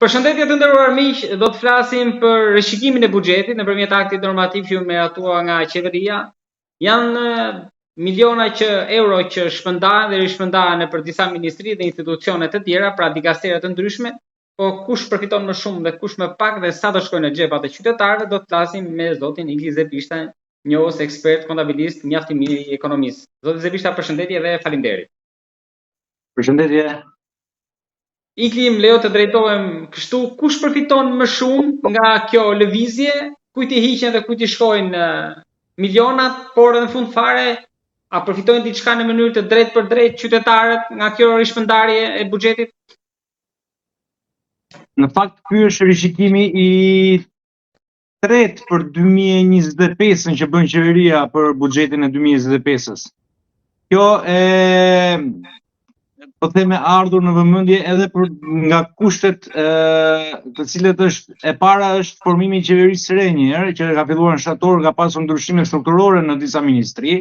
Përshëndetje të nderuar miq, do të flasim për rishikimin e buxhetit nëpërmjet aktit normativ që u miratua nga qeveria. Janë miliona euro që shpërndahen dhe rishpërndahen nëpër disa ministri dhe institucione të tjera, pra dikastera të ndryshme, po kush përfiton më shumë dhe kush më pak dhe sa do shkojnë në xhepat e qytetarëve, do të flasim me zotin Igli Zepishta, njohës ekspert kontabilist mjaft i mirë i ekonomisë. Zoti Zepishta, përshëndetje dhe faleminderit. Përshëndetje. Igli, më lejo të drejtohem kështu, kush përfiton më shumë nga kjo lëvizje, kujt i hiqen dhe kujt i shkojnë milionat, por në fund fare a përfitojnë diçka në mënyrë të drejtë për drejtë qytetarët nga kjo rishpërndarje e buxhetit? Në fakt ky është rishikimi i tretë për 2025-ën që bën qeveria për buxhetin e 2025-s. Kjo po them ardhur në vëmendje edhe nga kushtet të cilët është e para është formimi i qeverisë së re një herë, që ka filluar në shtator, ka pasur ndryshime strukturore në disa ministri,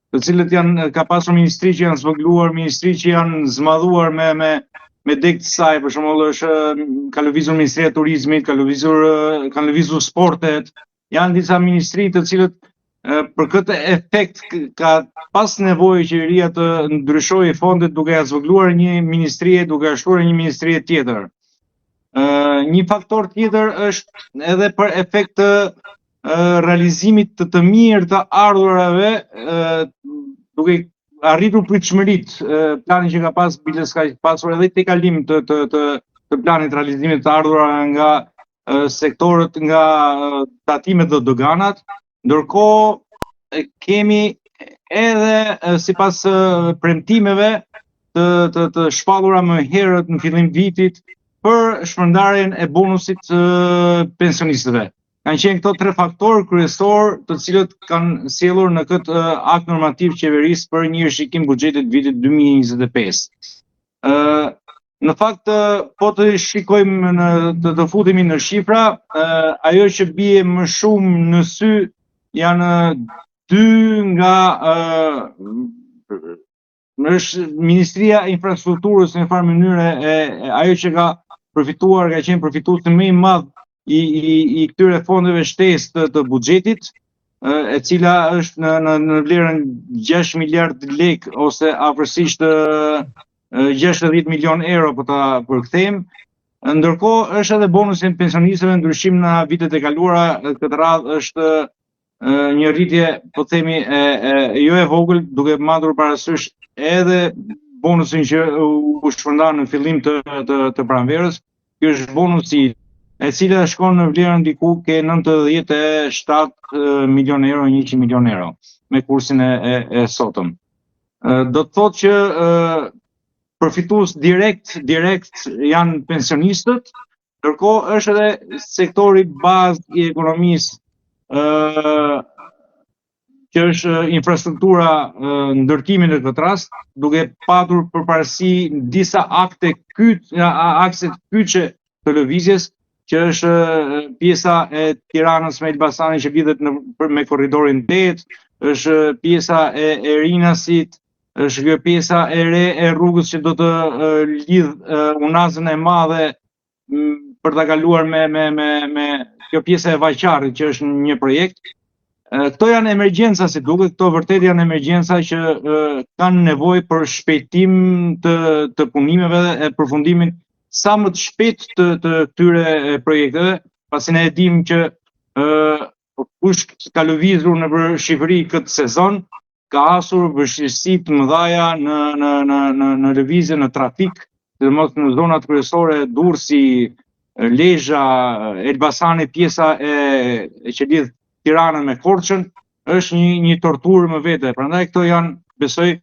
të cilët ka pasur ministri që janë zvogëluar, ministri që janë zmadhuar me dek të saj, për shembull ka lëvizur Ministria e Turizmit, kanë lëvizur sportet, janë disa ministri të cilët për këtë efekt ka pas nevojë qeveria të ndryshojë fondet duke ja zvogëluar një ministri, duke shtuar një ministri tjetër. Një faktor tjetër është edhe për efekt të realizimit të mirë të ardhurave, duke arritur pritshmëritë, plani që ka pas biles ka pasur edhe te kalim të planit realizimit të ardhurave nga sektorët, nga tatimet dhe doganat. Ndërkohë kemi edhe sipas premtimeve të shpallura më herët në fillim vitit për shpërndarjen e bonusit pensionistëve. Kanë qenë këto tre faktorë kryesor të cilët kanë sjellur në këtë akt normativ qeverisë për një rishikim buxhetit vitit 2025. Në fakt, po të shikojmë të futemi në shifra, ajo që bie më shumë në sy janë dy nga është Ministria e Infrastrukturës në një farë mënyrë, ajo që ka qenë përfituesi më i madh i këtyre fondeve shtesë të buxhetit, e cila është në vlerën 6 miliard lekë ose afërsisht 60 milion euro për ta përkthejmë. Ndërkohë është edhe bonusi i pensionistëve, ndryshim në vitet e kaluara, këtë radhë është një rritje, po themi, jo e vogël, duke marrur parasysh edhe bonusin që u shpërndan në fillim të pranverës. Ky është bonusi e cila shkon në vlerën diku ke 97 milion euro, 100 milion euro me kursin e sotëm. Do të thotë që përfitues direkt janë pensionistët, ndërkohë është edhe sektori bazë i ekonomisë, që është infrastruktura, ndërtimi në këtë rast, duke patur përparësi disa akse kyçe të lëvizjes, që është pjesa e Tiranës me Elbasanin që lidhet me korridorin 8, është pjesa e Rinasit, është kjo pjesa e re e rrugës që do të lidh Unazën e Madhe për ta kaluar me kjo pjesa e Vaqarrit që është një projekt. Këto janë emergjenca, si duket, këto vërtet janë emergjenca që kanë nevojë për shpejtim të punimeve dhe përfundimin sa më të shpejt të këtyre projekteve, pasi ne e dim që kush ka lëvizur nëpër Shqipëri këtë sezon ka hasur vështirësi të mëdha në lëvizje në trafik, sidomos në zonat kryesore, Durrësi, Lezhë, Elbasani, pjesa që lidh Tiranën me Korçën, është një torturë më vete. Prandaj këto janë, besoj,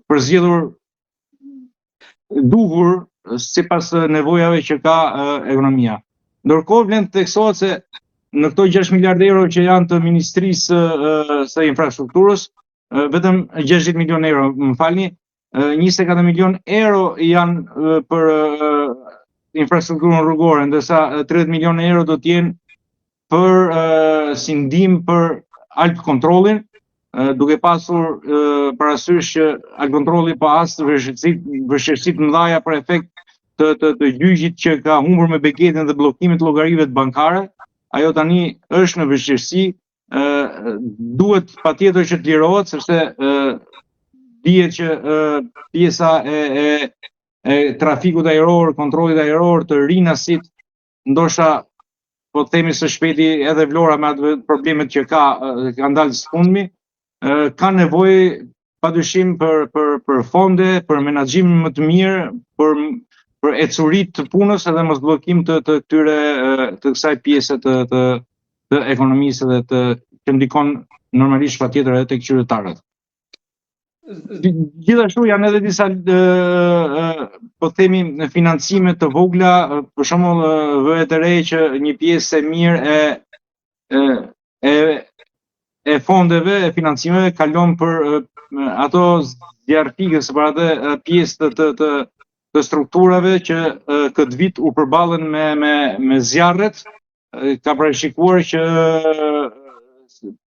përzgjedhur duhur sipas nevojave që ka ekonomia. Ndërkohë vlen të theksohet se në këto 6 miliardë euro që janë të Ministrisë së Infrastrukturës, vetëm 60 milion euro, më falni, 24 milion euro janë për infrastrukturën rrugore, ndërsa 30 milion euro do të jenë për si ndihmë për alp kontrollin, duke pasur parasysh që alp kontrolli pa as vështirësi të mëdha për efekt të gjyqit që ka humbur me beketën dhe bllokimin të llogarive të bankare, ajo tani është në vështirësi, duhet patjetër që të lirohet sepse dihet që pjesa e trafikut ajror, kontrollit ajror të rinasit, ndoshta po të themi së shpejti edhe Vlora me atë problemet që ka ndalë së fundmi, ka nevojë padyshim për fonde, për menaxhim më të mirë, për ecurit të punës edhe mos bllokim të këtyre të kësaj pjese të ekonomisë dhe që ndikon normalisht patjetër edhe tek qytetarët. Gjithashtu janë edhe disa po themi financime të vogla, për shembull vëhet re që një pjesë e mirë e fondeve, e financimeve kalon për ato zjarfikës, për atë pjesë të strukturave që këtë vit u përballen me zjarret, ka parashikuar që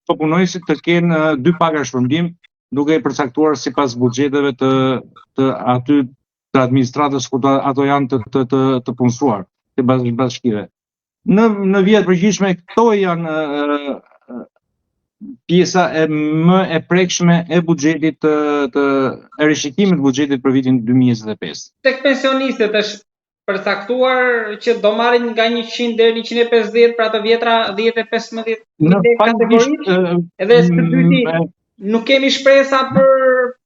të punojësit të kenë 2 paga shpërblim, duke i përcaktuar sipas buxheteve të aty të administratës ku ato janë të punësuar, të bashkive. Në vijat përgjithshme këto janë pjesa më e prekshme e buxhetit e rishikimit të buxhetit për vitin 2025. Tek pensionistët është përcaktuar që do marrin nga 100 deri 150 për ato vjetra 10-15 kategoritë, edhe së dyti nuk kemi shpresa për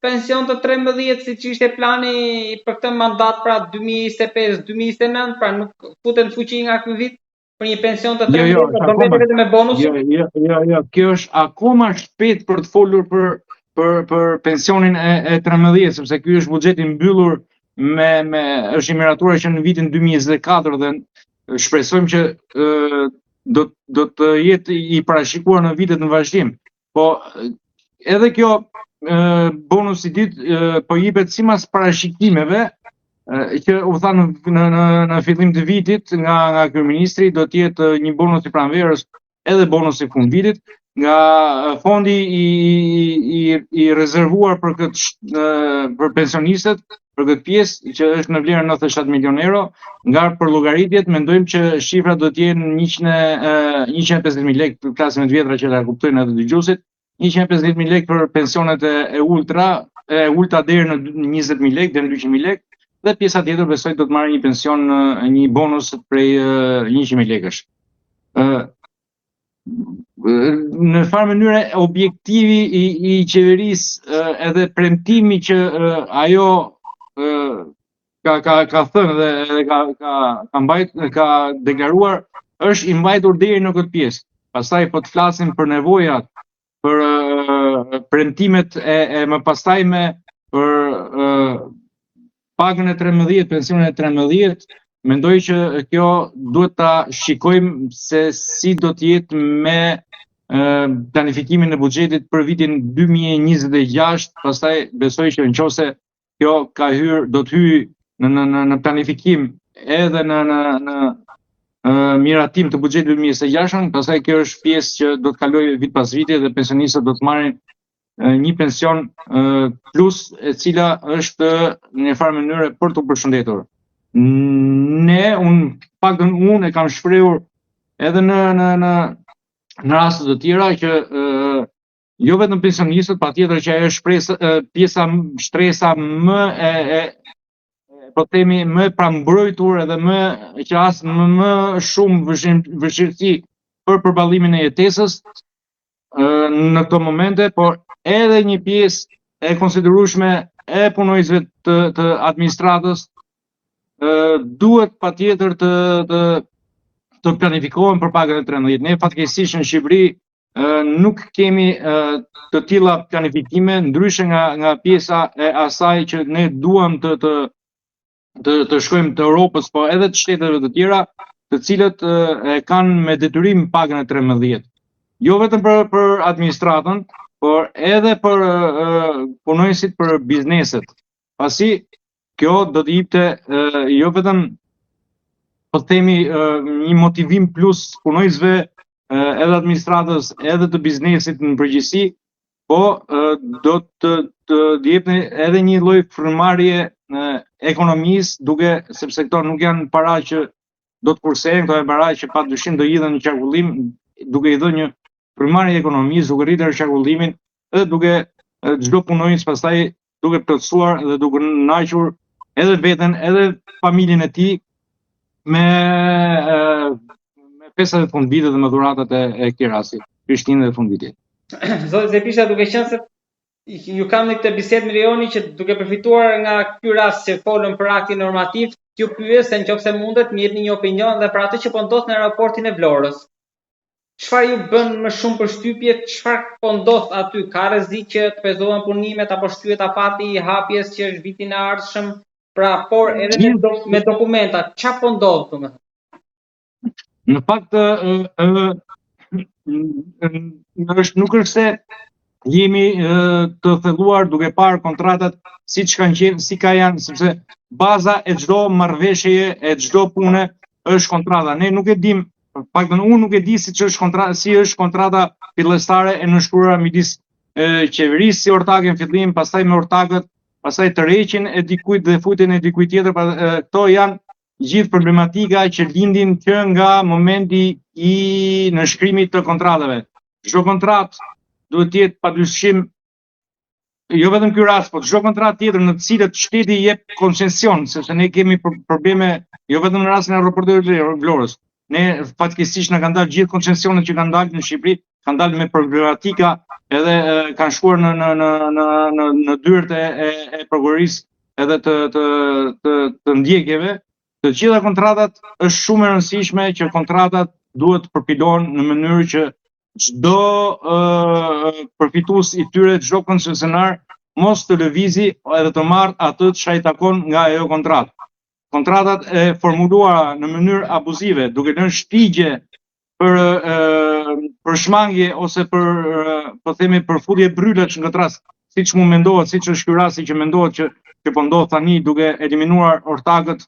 pension të 13 siç ishte plani për këtë mandat, pra 2025-2029, pra nuk futen fuqi nga ky vit për një pension të 13, do vetëm me bonus. Jo, kjo është akoma shpejt për të folur për pensionin e 13, sepse ky është buxheti mbyllur është i miratuar që në vitin 2024 dhe shpresojmë që do të jetë i parashikuar në vitet në vazhdim. Po edhe kjo bonus i dytë po jepet sipas parashikimeve që u tha në fillim të vitit nga kryeministri, do të jetë një bonus i pranverës edhe bonus i fundvitit nga fondi i rezervuar për pensionistët, për këtë pjesë që është në vlerë 97 milion euro, nga për llogaritjet mendojmë që shifrat do të jenë 150.000 lekë, klasën e vjetra që ta kuptojnë edhe dëgjuesit, 150.000 lekë për pensionet e ulta deri në 20.000 lekë deri në 200.000 lekë, dhe pjesa tjetër besoj do të marrë një pension, një bonus prej 100.000 lekësh. Në farë mënyre objektivi i qeverisë edhe premtimi që ajo ka thënë dhe ka deklaruar është i mbajtur deri në këtë pjesë. Pastaj po të flasim për nevojat, për premtimet e mëpastajme për pagën e 13, pensionin e 13, mendoj që kjo duhet ta shikojmë se si do të jetë me planifikimin e buxhetit për vitin 2026, pastaj besoj që nëse kjo do të hyjë në planifikim edhe në miratim të buxhetit 2026, pastaj kjo është pjesë që do të kalojë vit pas viti dhe pensionistët do të marrin një pension plus e cila është në një farë mënyrë për të përshëndetur. Unë e kam shprehur edhe në raste të tjera që jo vetëm pensionistët, patjetër që ajo është pjesa shtresa më po themi më prambrojtur edhe më që as më shumë vështirësi për përballimin e jetesës në këto momente, por edhe një pjesë e konsiderueshme e punojësve të administratës duhet patjetër të planifikohen për pagën e 13. Ne fatkeqësisht në Shqipëri nuk kemi të tilla planifikime, ndryshe nga pjesa e asaj që ne duam të shkojmë të Europës, po edhe të shteteve të tjera, të cilët e kanë me detyrim pagën e 13. Jo vetëm për administratën, por edhe për punojësit, për bizneset. Pasi kjo do të jepte jo vetëm po themi një motivim plus punojësve, edhe administratës, edhe të biznesit në përgjithësi, po do të jepte edhe një lloj frymëmarrje ekonomisë, sepse këto nuk janë para që do të kursejnë, këto janë para që padyshim do hidhen në qarkullim, duke i dhënë një frymarrje ekonomisë, duke rritur qarkullimin dhe duke çdo punonjës pastaj duke plotësuar dhe duke kënaqur edhe veten, edhe familjen e tij me festat e fundvitit dhe me dhuratat e këtij rasti, Krishtinë dhe fundvitit. Zoti Zepisha, duke qenë se ju kam në këtë bisedë me Leoni që duke përfituar nga ky rast që folëm për aktin normativ, t'ju pyes se nëse mundet më jepni një opinion dhe për atë që po ndodh në aeroportin e Vlorës. Çfarë ju bën më shumë përshtypje, çfarë po ndodh aty? Ka rrezik që të pezohen punimet apo shtyhet afati I hapjes që është vitin e ardhshëm? Pra, por edhe me dokumenta, çfarë po ndodh domethënë? Në fakt nuk është se jemi të thelluar duke parë kontratat siç kanë qenë, si ka janë, sepse baza e çdo marrëveshjeje, e çdo pune është kontrata. Ne nuk e dim, paktën unë nuk e di si është kontrata fillestare e nënshkruar midis qeverisë si ortakë në fillim, pastaj me ortakët, pastaj tërheqjen e dikujt dhe futjen e dikujt tjetër. Këto janë gjithë problematika që lindin që nga momenti I nënshkrimit të kontratave. Çdo kontratë duhet të jetë padyshim, jo vetëm ky rast, por çdo kontratë tjetër në të cilët shteti jep koncesion, sepse ne kemi probleme jo vetëm në rastin e aeroportit të Vlorës. Ne fatkeqësisht na kanë dalë gjithë koncesionet që kanë dalë në Shqipëri, kanë dalë me problematika edhe kanë shkuar në dyert e prokurorisë edhe të ndjekjeve. Të gjitha kontratat është shumë e rëndësishme që kontratat duhet përpilohen në mënyrë që çdo përfitues I tyre, çdo koncesionar mos të lëvizi edhe të marrë atë çfarë I takon nga ajo kontratë. Kontratat e formuluara në mënyrë abuzive, duke lënë shpigje për shmangje ose për futje brylaç në këtë rast, siç mund mendohet, siç është ky rasti që mendohet që po ndodh tani, duke eliminuar ortakët,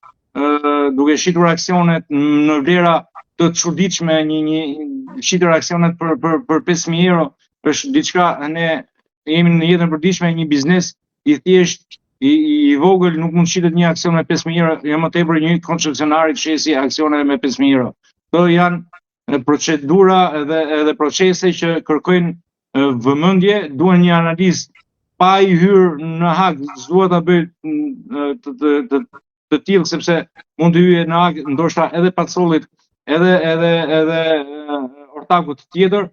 duke shitur aksionet në vlera të çuditshme, një shitur aksionet për 5.000 euro, është diçka, ne jemi në jetën e përditshme një biznes I thjesht I vogël, nuk mund shitet një aksion me 5.000 euro, jo më tepër një koncesionari të shesi aksione me 5.000 euro. Këto janë procedura edhe procese që kërkojnë vëmendje, duhen një analizë pa I hyrë në hak, s'duhet ta bëj të tillë sepse mund të hyjë në hak ndoshta edhe patsollit, edhe ortakut tjetër.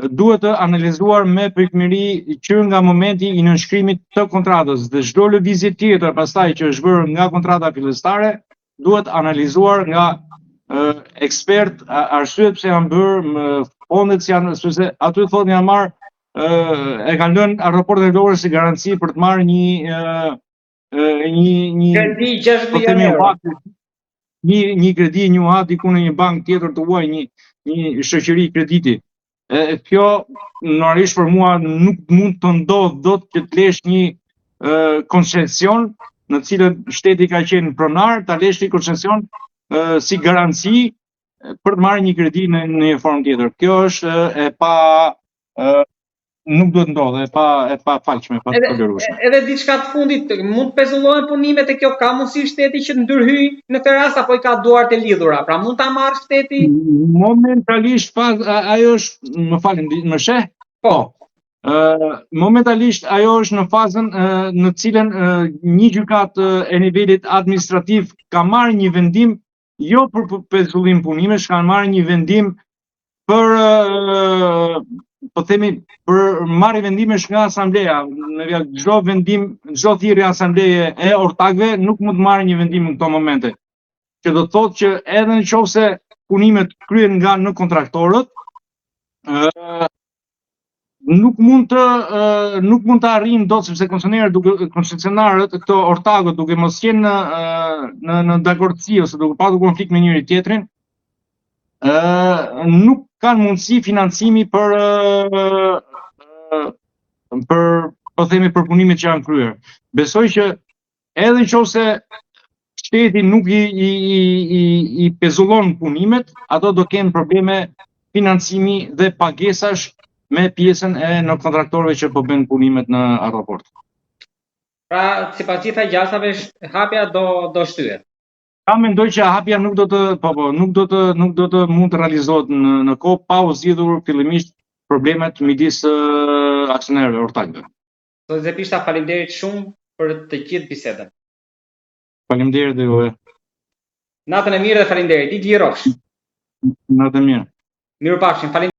Duhet të analizuar me pritmiri që nga momenti I nënshkrimit të kontratës dhe çdo lëvizje tjetër pastaj që është bërë nga kontrata fillestare duhet analizuar nga ekspert, arsyet pse janë bërë, fondet janë, sepse aty thonë janë marrë, e kanë lënë aeroportin e Vlorës si garanci për të marrë një kredi 6 milionë euro. Një kredi, një UHA diku në një bankë tjetër të huaj, një shoqëri krediti. Kjo normalisht për mua nuk mund të ndodhë dot që të lesh një koncesion në cilën shteti ka qenë pronar, ta lesh një koncesion si garanci për të marrë një kredi në një formë tjetër. Kjo është nuk duhet ndodhë, e pa falshme, pa të tolerueshme. Edhe diçka të fundit, mund të pezullohen punimet e kjo, ka mundësi shteti që ndërhyj në këtë rast apo I ka duart e lidhura, pra mund ta marrë shteti? Momentalisht ajo është, më falem, më sheh? Po. Momentalisht ajo është në fazën në cilën një gjykatë e nivelit administrativ ka marrë një vendim jo për pezullim punimesh, ka marrë një vendim po themi për marrje vendimesh nga asambleja, në fjalë çdo vendim, çdo thirrje asambleje e ortakëve nuk mund të marrë një vendim në këto momente. Që do të thotë që edhe nëse punimet kryhen nga në kontraktorët, nuk mund të arrijnë dot sepse koncesionarët, këto ortakët duke mos qenë në dakordsi ose duke patur konflikt me njëri tjetrin, nuk kanë mundësi financimi për po themi për punimet që janë kryer. Besoj që edhe nëse shteti nuk I pezullon punimet, ato do kenë probleme financimi dhe pagesash me pjesën e në kontraktorëve që po bëjnë punimet në aeroport. Pra, sipas gjitha gjasave, hapja do shtyhet. Ta mendoj që hapja nuk do të mund të realizohet në kohë pa u zgjidhur fillimisht problemet midis aksionerëve ortakëve. Zoti Zepishta, faleminderit shumë për të gjithë bisedën. Faleminderit dhe juve. Natën e mirë dhe faleminderit. Ditë Gjirofsh. Natë e mirë. Mirupafshim. Faleminderit.